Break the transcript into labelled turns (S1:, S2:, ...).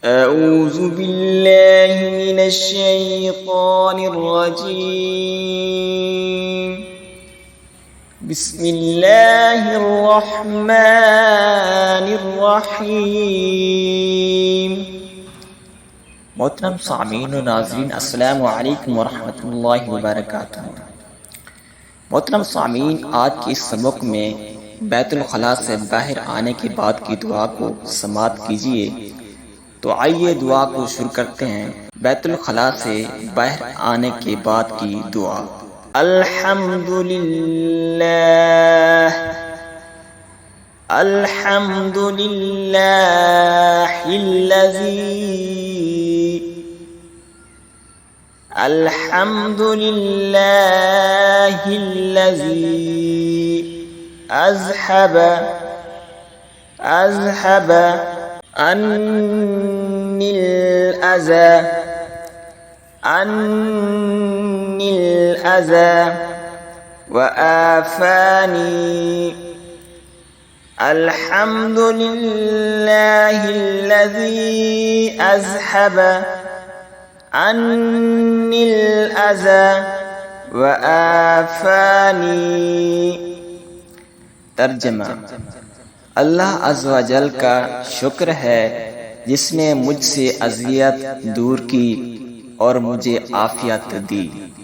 S1: أعوذ بالله من الشيطان الرجيم بسم الله الرحمن الرحيم। मोहतरम सामीन व नाज़रीन, अस्सलामु अलैकुम व रहमतुल्लाहि व बरकातुहू। मोहतरम सामीन, आज के इस सबक में बैतुल खला से बाहर आने के बाद की दुआ को समाअत कीजिए। तो आइए दुआ को शुरू करते हैं। बैतुल खला से बाहर आने के बाद की दुआ। अल्हम्दुलिल्लाह अल्हम्दुलिल्लाहिल्लज़ी अज़हब अन्निल अज़ा व आफ़ानी। अल्हम्दुलिल्लाहिल्लज़ी अज़हब अन्निल अज़ा व आफ़ानी। तर्जमा: अल्लाह अज़्ज़ व जल का शुक्र है जिसने मुझसे अज़ियत दूर की और मुझे आफ़ियत दी।